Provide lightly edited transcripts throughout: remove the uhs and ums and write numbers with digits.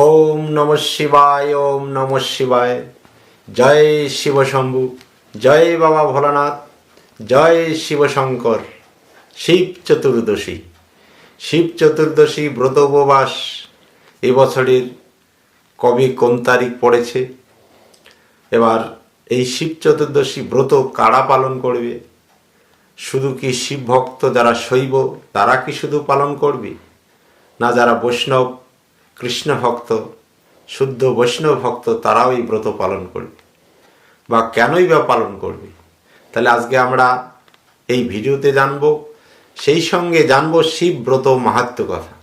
ওম নমঃ শিবায়, ওম নমঃ শিবায়। জয় শিব শম্ভু, জয় বাবা ভোলানাথ, জয় শিব শঙ্কর। শিব চতুর্দশী, শিব চতুর্দশী ব্রত উপবাস এবছরের কবে কোন তারিখ পড়েছে, এবার এই শিব চতুর্দশী ব্রত কারা পালন করবে? শুধু কি শিব ভক্ত যারা শৈব তারা কি শুধু পালন করবে, না যারা বৈষ্ণব কৃষ্ণ ভক্ত শুদ্ধ বৈষ্ণব ভক্ত তারাও এই ব্রত পালন করবে, বা কেনই বা পালন করবে? তাহলে আজকে আমরা এই ভিডিওতে জানবো, সেই সঙ্গে জানবো শিব ব্রত মাহাত্ম্য কথা।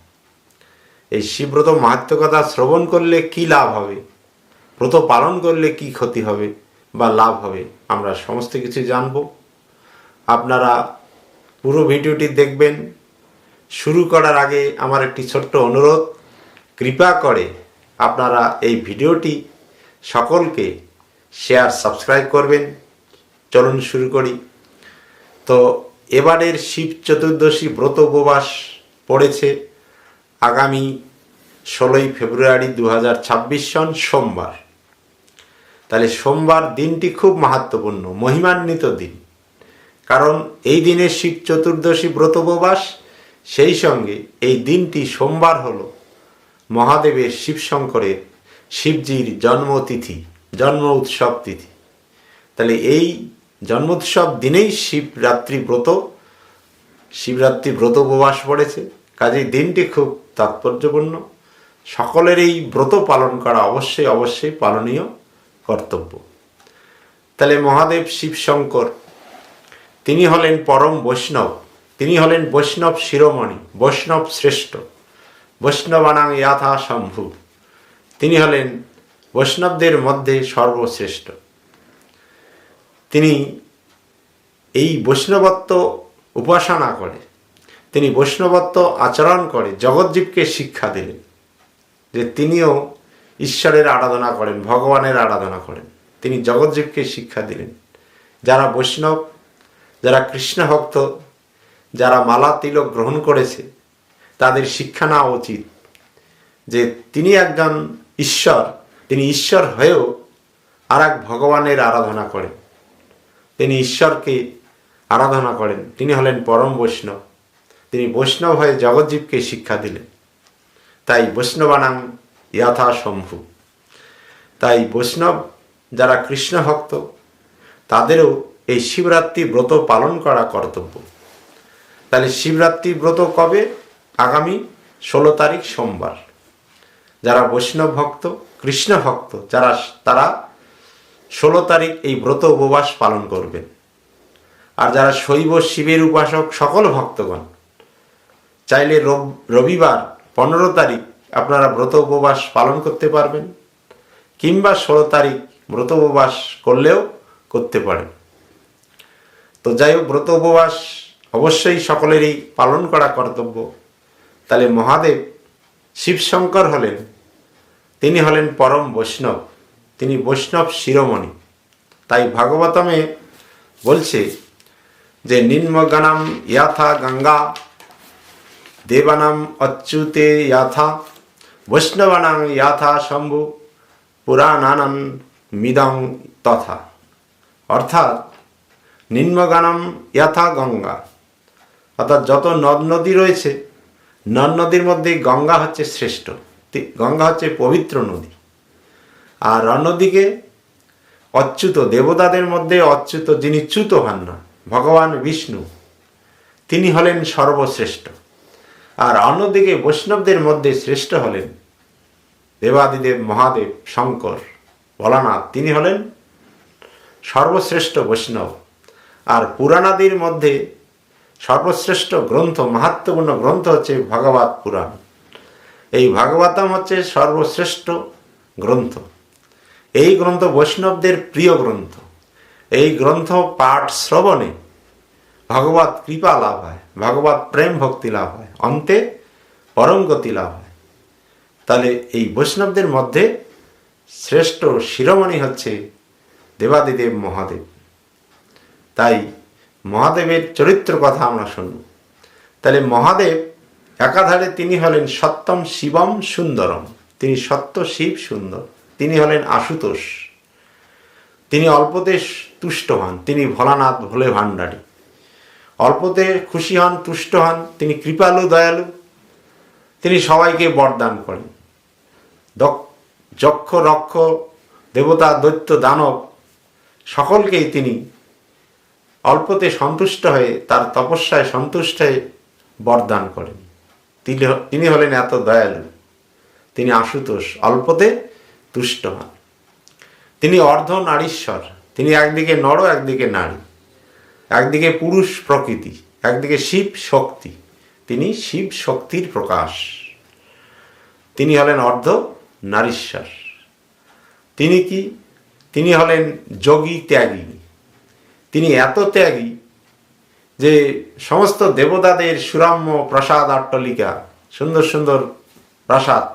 এই শিব ব্রত মাহাত্ম্য কথা শ্রবণ করলে কি লাভ হবে, ব্রত পালন করলে কি ক্ষতি হবে বা লাভ হবে, আমরা সমস্ত কিছু জানবো। আপনারা পুরো ভিডিওটি দেখবেন। শুরু করার আগে আমার একটি ছোট্ট অনুরোধ, কৃপা করে আপনারা এই ভিডিওটি সকলকে শেয়ার সাবস্ক্রাইব করবেন। চলুন শুরু করি। তো এবারের শিব চতুর্দশী ব্রত উপবাস পড়েছে আগামী 16ই ফেব্রুয়ারি 2026 সন সোমবার। তাহলে সোমবার দিনটি খুব মাহাত্ম্যপূর্ণ, মহিমান্বিত দিন। কারণ এই দিনে শিব চতুর্দশী ব্রত উপবাস, সেই সঙ্গে এই দিনটি সোমবার হলো মহাদেবের শিবশঙ্করের শিবজির জন্মতিথি, জন্ম উৎসব তিথি। তাহলে এই জন্মোৎসব দিনেই শিবরাত্রি ব্রত উপবাস পড়েছে। কাজেই দিনটি খুব তাৎপর্যপূর্ণ। সকলের এই ব্রত পালন করা অবশ্যই পালনীয় কর্তব্য। তাহলে মহাদেব শিবশঙ্কর তিনি হলেন পরম বৈষ্ণব, তিনি হলেন বৈষ্ণব শিরোমণি, বৈষ্ণব শ্রেষ্ঠ, বৈষ্ণবানাং ইয়াথা শম্ভু। তিনি হলেন বৈষ্ণবদের মধ্যে সর্বশ্রেষ্ঠ। তিনি এই বৈষ্ণবত্ব উপাসনা করে, তিনি বৈষ্ণবত্ব আচরণ করে জগৎজীবকে শিক্ষা দিলেন যে তিনিও ঈশ্বরের আরাধনা করেন, ভগবানের আরাধনা করেন। তিনি জগৎজীবকে শিক্ষা দিলেন। যারা বৈষ্ণব, যারা কৃষ্ণ ভক্ত, যারা মালা তিলক গ্রহণ করেছে, তাদের শিক্ষা নেওয়া উচিত যে তিনি একজন ঈশ্বর, তিনি ঈশ্বর হয়েও আর এক ভগবানের আরাধনা করেন, তিনি ঈশ্বরকে আরাধনা করেন। তিনি হলেন পরম বৈষ্ণব। তিনি বৈষ্ণব হয়ে জগৎজীবকে শিক্ষা দিলেন। তাই বৈষ্ণবানাং ইয়াথা শম্ভু। তাই বৈষ্ণব যারা কৃষ্ণ ভক্ত তাদেরও এই শিবরাত্রি ব্রত পালন করা কর্তব্য। তাহলে শিবরাত্রি ব্রত কবে? আগামী 16 তারিখ সোমবার। যারা বৈষ্ণব ভক্ত কৃষ্ণ ভক্ত তারা 16 তারিখ এই ব্রত উপবাস পালন করবেন। আর যারা শৈব শিবের উপাসক সকল ভক্তগণ চাইলে রবিবার 15 তারিখ আপনারা ব্রত উপবাস পালন করতে পারবেন, কিংবা 16 তারিখ ব্রত উপবাস করলেও করতে পারেন। তো যাই হোক, ব্রত উপবাস অবশ্যই সকলেরই পালন করা কর্তব্য। তাহলে মহাদেব শিবশঙ্কর হলেন, তিনি হলেন পরম বৈষ্ণব, তিনি বৈষ্ণব শিরোমণি। তাই ভাগবতমে বলছে যে নিম্নগানাম ইয়াথা গঙ্গা দেবানাম অচ্যুতে ইয়াথা বৈষ্ণবানাং ইয়াথা শম্ভু পুরাণানাম মিদং তথা। অর্থাৎ নিম্নগানাম ইয়াথা গঙ্গা, অর্থাৎ যত নদ নদী রয়েছে নদ নদীর মধ্যে গঙ্গা হচ্ছে শ্রেষ্ঠ, গঙ্গা হচ্ছে পবিত্র নদী। আর অন্যদিকে অচ্যুত, দেবতাদের মধ্যে অচ্যুত যিনি চ্যুত হন না, ভগবান বিষ্ণু, তিনি হলেন সর্বশ্রেষ্ঠ। আর অন্যদিকে বৈষ্ণবদের মধ্যে শ্রেষ্ঠ হলেন দেবাদিদেব মহাদেব শঙ্কর ভোলানাথ, তিনি হলেন সর্বশ্রেষ্ঠ বৈষ্ণব। আর পুরাণাদির মধ্যে সর্বশ্রেষ্ঠ গ্রন্থ, মাহাত্ম্যপূর্ণ গ্রন্থ হচ্ছে ভাগবত পুরাণ। এই ভাগবতম হচ্ছে সর্বশ্রেষ্ঠ গ্রন্থ। এই গ্রন্থ বৈষ্ণবদের প্রিয় গ্রন্থ। এই গ্রন্থ পাঠ শ্রবণে ভগবত কৃপা লাভ হয়, ভগবত প্রেম ভক্তি লাভ হয়, অন্তে পরম গতি লাভ হয়। তাহলে এই বৈষ্ণবদের মধ্যে শ্রেষ্ঠ শিরোমণি হচ্ছে দেবাদিদেব মহাদেব। তাই মহাদেবের চরিত্র কথা আমরা শুনব। তাহলে মহাদেব একাধারে তিনি হলেন সত্যম শিবম সুন্দরম, তিনি সত্য শিব সুন্দর, তিনি হলেন আশুতোষ, তিনি অল্পতে তুষ্ট হন, তিনি ভোলানাথ ভোলে ভাণ্ডারী। অল্পতে খুশি হন, তুষ্ট হন, তিনি কৃপালু দয়ালু, তিনি সবাইকে বরদান করেন। যক্ষ রক্ষ দেবতা দৈত্য দানব সকলকেই তিনি অল্পতে সন্তুষ্ট হয়ে তার তপস্যায় সন্তুষ্ট হয়ে বরদান করেন। তিনি হলেন এত দয়ালু, তিনি আশুতোষ, অল্পতে তুষ্ট হন। তিনি অর্ধ নারীশ্বর, তিনি একদিকে নর একদিকে নারী, একদিকে পুরুষ প্রকৃতি, একদিকে শিব শক্তি, তিনি শিব শক্তির প্রকাশ। তিনি হলেন অর্ধ নারীশ্বর। তিনি কি? তিনি হলেন যোগী ত্যাগী। তিনি এত ত্যাগী যে সমস্ত দেবতাদের সুরাম্য প্রাসাদ অট্টালিকা, সুন্দর সুন্দর প্রাসাদ,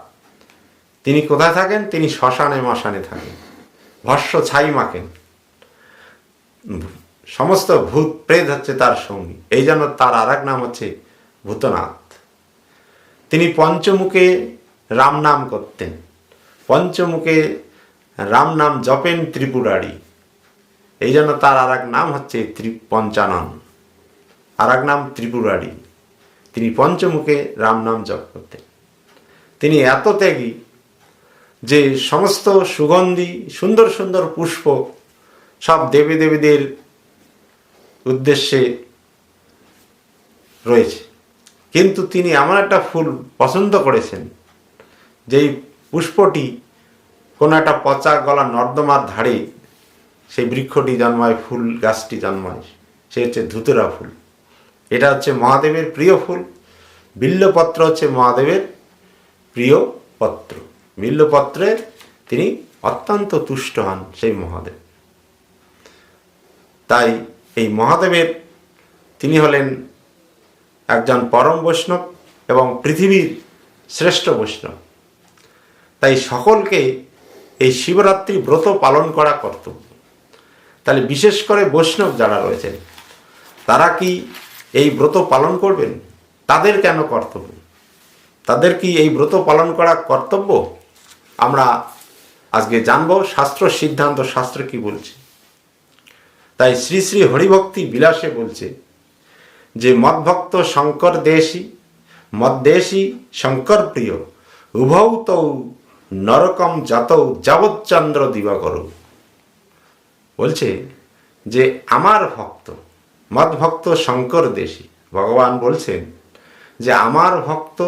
তিনি কোথায় থাকেন? তিনি শ্মশানে মশানে থাকেন, ভস্য ছাই মাখেন। সমস্ত ভূত প্রেত হচ্ছে তার সঙ্গী। এই জন্য তার আর এক নাম হচ্ছে ভূতনাথ। তিনি পঞ্চমুখে রাম নাম করতেন, পঞ্চমুখে রাম নাম জপেন ত্রিপুরারি। এই জন্য তার আর এক নাম হচ্ছে পঞ্চানন, আর এক নাম ত্রিপুরারি। তিনি পঞ্চমুখে রাম নাম জপ করতেন। তিনি এত ত্যাগী যে সমস্ত সুগন্ধি সুন্দর সুন্দর পুষ্প সব দেবী দেবীদের উদ্দেশ্যে রয়েছে, কিন্তু তিনি এমন একটা ফুল পছন্দ করেছেন যেই পুষ্পটি কোনো একটা পচা গলা নর্দমার ধারে সেই বৃক্ষটি জন্মায়, ফুল গাছটি জন্মায়, সে হচ্ছে ধুতুরা ফুল। এটা হচ্ছে মহাদেবের প্রিয় ফুল। বিল্লপত্র হচ্ছে মহাদেবের প্রিয় পত্র। বিল্লপত্রে তিনি অত্যন্ত তুষ্ট হন সেই মহাদেব। তাই এই মহাদেবের তিনি হলেন একজন পরম বৈষ্ণব এবং পৃথিবীর শ্রেষ্ঠ বৈষ্ণব। তাই সকলকে এই শিবরাত্রি ব্রত পালন করা কর্তব্য। তাহলে বিশেষ করে বৈষ্ণব যারা রয়েছেন তারা কি এই ব্রত পালন করবেন? তাদের কেন কর্তব্য? তাদের কি এই ব্রত পালন করা কর্তব্য? আমরা আজকে জানব শাস্ত্র সিদ্ধান্ত, শাস্ত্র কি বলছে। তাই শ্রী শ্রী হরিভক্তি বিলাসে বলছে যে মদ্ভক্ত শঙ্কর দেশী, মদ্দেশী শঙ্কর প্রিয়, উভৌ তৌ নরকম জাতৌ যাবচ্চন্দ্র দিবাকর। বলছে যে আমার ভক্ত, মদ্ভক্ত শঙ্কর দেশী, ভগবান বলছেন যে আমার ভক্ত,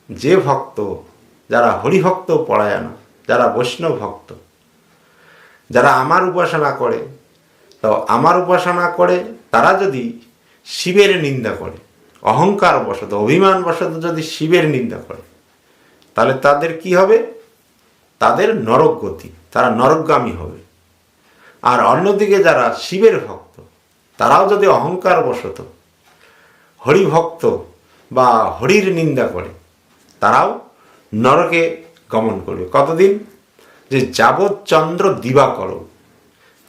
যে ভক্ত, যারা হরিভক্ত পরায়ণ, যারা বৈষ্ণব ভক্ত, যারা আমার উপাসনা করে, তো আমার উপাসনা করে তারা যদি শিবের নিন্দা করে, অহংকার বশত অভিমান বশত যদি শিবের নিন্দা করে, তাহলে তাদের কি হবে? তাদের নরক গতি, তারা নরকগামী হবে। আর অন্যদিকে যারা শিবের ভক্ত, তারাও যদি অহংকার বশত হরিভক্ত বা হরির নিন্দা করে, তারাও নরকে গমন করবে। কতদিন? যে যাবৎ চন্দ্র দিবাকর,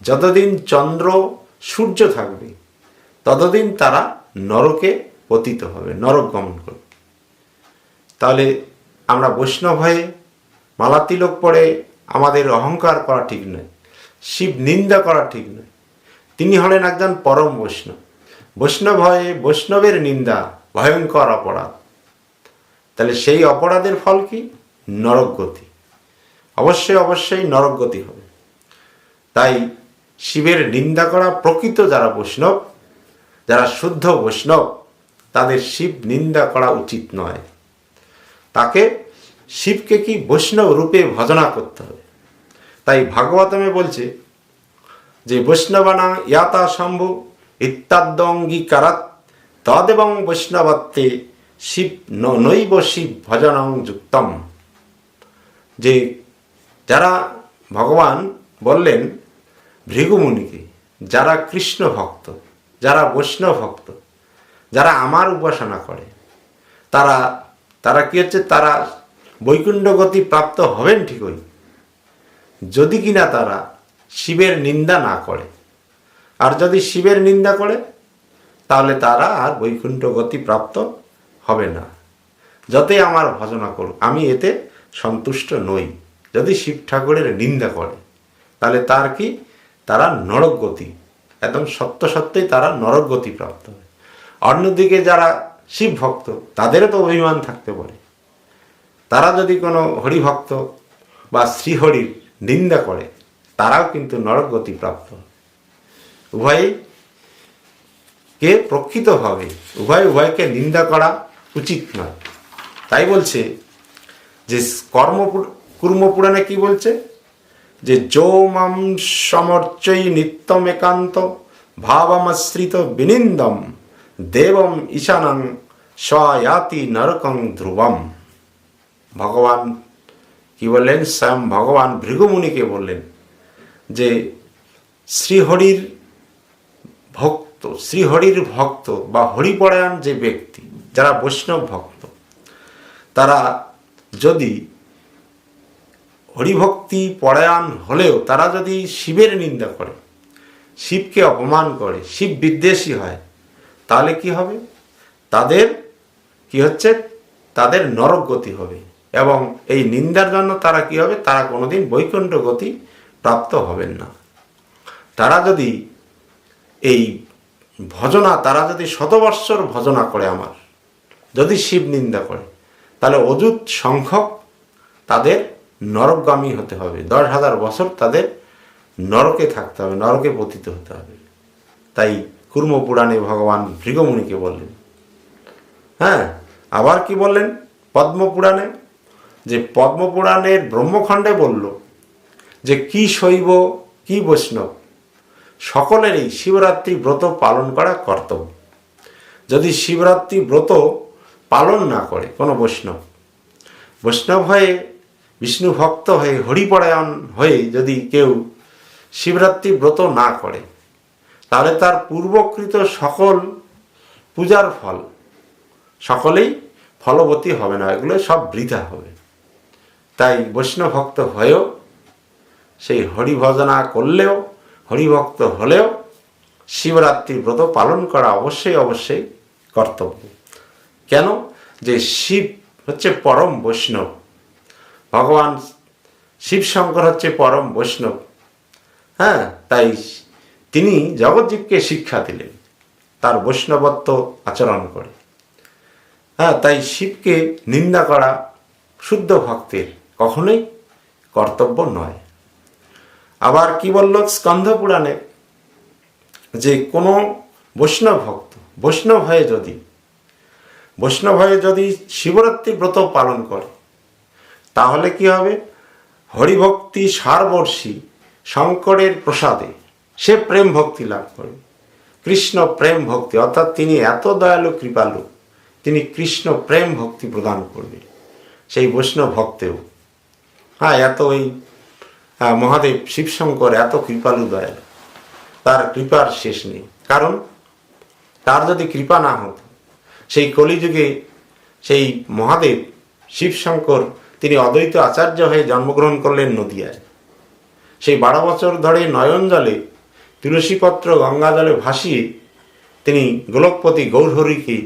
যতদিন চন্দ্র সূর্য থাকবে ততদিন তারা নরকে পতিত হবে, নরক গমন করবে। তাহলে আমরা বৈষ্ণব হয়ে মালা তিলক পরে আমাদের অহংকার করা ঠিক নয়, শিব নিন্দা করা ঠিক নয়। তিনি হলেন একজন পরম বৈষ্ণব। বৈষ্ণব হয়ে বৈষ্ণবের নিন্দা ভয়ঙ্কর অপরাধ। তাহলে সেই অপরাধের ফল কি? নরকগতি। অবশ্যই অবশ্যই নরকগতি হবে। তাই শিবের নিন্দা করা প্রকৃত যারা বৈষ্ণব, যারা শুদ্ধ বৈষ্ণব, তাদের শিব নিন্দা করা উচিত নয়। তাকে শিবকে কি বৈষ্ণব রূপে ভজনা করতে হবে। তাই ভাগবতমে বলছে যে বৈষ্ণবানা ইয়াতা শম্ভু ইত্যাদ্যঙ্গীকারাত তদেবং বৈষ্ণবত্বে শিব নৈব শিব ভজনং যুক্তম। যে যারা ভগবান বললেন ভৃগুমুনিকে, যারা কৃষ্ণ ভক্ত, যারা বৈষ্ণব ভক্ত, যারা আমার উপাসনা করে, তারা কি হচ্ছে? তারা বৈকুণ্ঠ গতি প্রাপ্ত হবেন ঠিকই, যদি কিনা তারা শিবের নিন্দা না করে। আর যদি শিবের নিন্দা করে তাহলে তারা আর বৈকুণ্ঠ গতি প্রাপ্ত হবে না। যতই আমার ভজনা করুক, আমি এতে সন্তুষ্ট নই। যদি শিব ঠাকুরের নিন্দা করে তাহলে তার কি, তারা নরকগতি, একদম সত্য সত্যই তারা নরকগতি প্রাপ্ত হয়। অন্যদিকে যারা শিব ভক্ত তাদেরও তো অভিমান থাকতে পারে, তারা যদি কোনো হরিভক্ত বা শ্রীহরির নিন্দা করে তারাও কিন্তু নরকগতি প্রাপ্ত হয়। উভয়ই কে প্রকৃতভাবে উভয়কে নিন্দা করা উচিত নয়। তাই বলছে যে কুর্মপুরাণে কি বলছে, যে যো মাম সমর্চৈ নিত্যম একান্ত ভাবমাশ্রিত বিনিন্দম দেবম ঈশানং স্বয়াতি নরকং ধ্রুবম। ভগবান কি বললেন, স্বয়ং ভগবান ভৃগুমুনিকে বললেন যে শ্রীহরির ভক্ত বা হরিপরায়ণ যে ব্যক্তি, যারা বৈষ্ণব ভক্ত, তারা যদি হরিভক্তি পরায়ণ হলেও তারা যদি শিবের নিন্দা করে, শিবকে অপমান করে, শিব বিদ্বেষী হয়, তাহলে কি হবে, তাদের কি হচ্ছে, তাদের নরক গতি হবে। এবং এই নিন্দার জন্য তারা কি হবে, তারা কোনোদিন বৈকুণ্ঠ গতি প্রাপ্ত হবেন না। তারা যদি এই তারা যদি শতবৎসর ভজনা করে আমার, যদি শিব নিন্দা করে, তাহলে অযুত সংখ্যক তাদের নরকগামী হতে হবে, 10,000 বছর তাদের নরকে থাকতে হবে, নরকে পতিত হতে হবে। তাই কুর্মপুরাণে ভগবান ভৃগুমুনিকে বললেন। হ্যাঁ, আবার কি বললেন পদ্মপুরাণে, যে পদ্মপুরাণের ব্রহ্মখণ্ডে বলল যে কি শৈব কি বৈষ্ণব সকলেরই শিবরাত্রি ব্রত পালন করা কর্তব্য। যদি শিবরাত্রি ব্রত পালন না করে কোনো বৈষ্ণব হয়ে, বিষ্ণু ভক্ত হয়ে, হরিপরায়ণ হয়ে যদি কেউ শিবরাত্রি ব্রত না করে, তাহলে তার পূর্বকৃত সকল পূজার ফল সকলেই ফলবতী হবে না, এগুলো সব বৃথা হবে। তাই বৈষ্ণব ভক্ত হয়েও, সেই হরিভজনা করলেও, হরিভক্ত হলেও শিবরাত্রি ব্রত পালন করা অবশ্যই কর্তব্য। কেন, যে শিব হচ্ছে পরম বৈষ্ণব, ভগবান শিব শঙ্কর হচ্ছে পরম বৈষ্ণব। হ্যাঁ, তাই তিনি জগৎজীবকে শিক্ষা দিলেন তার বৈষ্ণবত্ব আচরণ করে। হ্যাঁ, তাই শিবকে নিন্দা করা শুদ্ধ ভক্তের কখনোই কর্তব্য নয়। আবার কি বলল স্কন্ধ পুরাণে, যে কোনো বৈষ্ণব হয়ে যদি শিবরাত্রি ব্রত পালন করে, তাহলে কি হবে, হরিভক্তি সারবর্ষী শঙ্করের প্রসাদে সে প্রেম ভক্তি লাভ করবে। কৃষ্ণ প্রেম ভক্তি, অর্থাৎ তিনি এত দয়ালু কৃপালু, তিনি কৃষ্ণ প্রেম ভক্তি প্রদান করবে সেই বৈষ্ণব ভক্তেও। হ্যাঁ, এত ওই মহাদেব শিবশঙ্কর এত কৃপালু দয়ালু, তার কৃপার শেষ নেই। কারণ তার যদি কৃপা না হতো, সেই কলিযুগে সেই মহাদেব শিবশঙ্কর তিনি অদ্বৈত আচার্য হয়ে জন্মগ্রহণ করলেন নদিয়ায়। সেই 12 বছর ধরে নয়ন জলে তুলসীপত্র গঙ্গা জলে ভাসিয়ে তিনি গোলকপতি গৌরহরিকে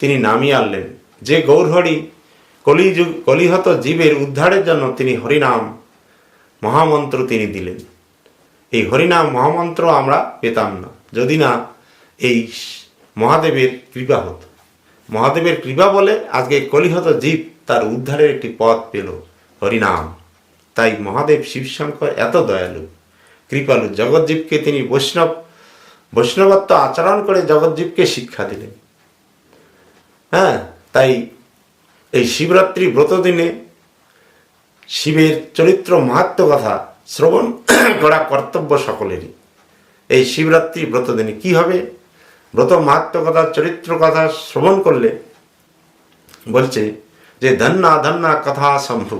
তিনি নামিয়ে আনলেন। যে গৌরহরি কলিহত জীবের উদ্ধারের জন্য তিনি হরিনাম মহামন্ত্র তিনি দিলেন। এই হরিনাম মহামন্ত্র আমরা পেতাম না যদি না এই মহাদেবের কৃপা হতো। মহাদেবের কৃপা বলে আজকে কলিহত জীব তার উদ্ধারের একটি পথ পেল, হরিনাম। তাই মহাদেব শিবশঙ্কর এত দয়ালু কৃপালু, জগৎজীবকে তিনি বৈষ্ণবত্ব আচরণ করে জগৎজীবকে শিক্ষা দিলেন। হ্যাঁ, তাই এই শিবরাত্রি ব্রত দিনে শিবের চরিত্র মাহাত্ম্য কথা শ্রবণ করা কর্তব্য সকলেরই। এই শিবরাত্রি ব্রত দিনে কি হবে, ব্রত মাহাত্ম্য কথা, চরিত্র কথা শ্রবণ করলে বলছে যে ধন্যা কথা শম্ভু,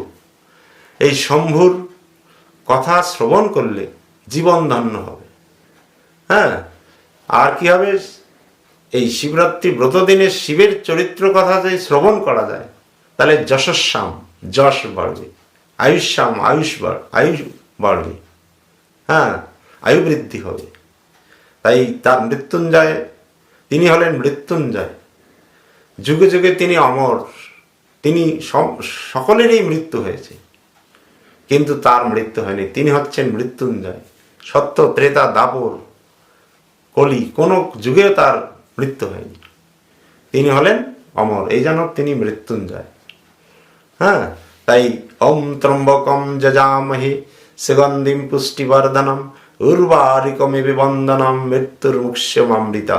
এই শম্ভুর কথা শ্রবণ করলে জীবন ধন্য হবে। হ্যাঁ, আর কি হবে, এই শিবরাত্রি ব্রত দিনে শিবের চরিত্র কথা যদি শ্রবণ করা যায় তাহলে যশস্যাম, যশ বাড়বে, আয়ুষ্যাম, আয়ুষ বাড়বে। হ্যাঁ, আয়ু বৃদ্ধি হবে। তাই তার মৃত্যুঞ্জয়, তিনি হলেন মৃত্যুঞ্জয়, যুগে যুগে তিনি অমর, তিনি সকলেরই মৃত্যু হয়েছে, কিন্তু তার মৃত্যু হয়নি। তিনি হচ্ছেন মৃত্যুঞ্জয়। সত্য, ত্রেতা, দাপর, কলি কোনো যুগে তার মৃত্যু হয়নি। তিনি হলেন অমর, এই জন্য তিনি মৃত্যুঞ্জয়। হ্যাঁ, তাই ওম ত্রম্বকম যজামহে সুগন্ধিম পুষ্টিবর্ধনম উর্বারিকমিব বন্দনম মৃত্যুর্মুক্ষমামৃতা।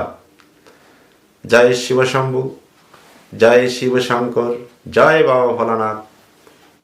জয় শিব শম্ভু, জয় শিব শঙ্কর, জয় বাবা ভোলানাথ।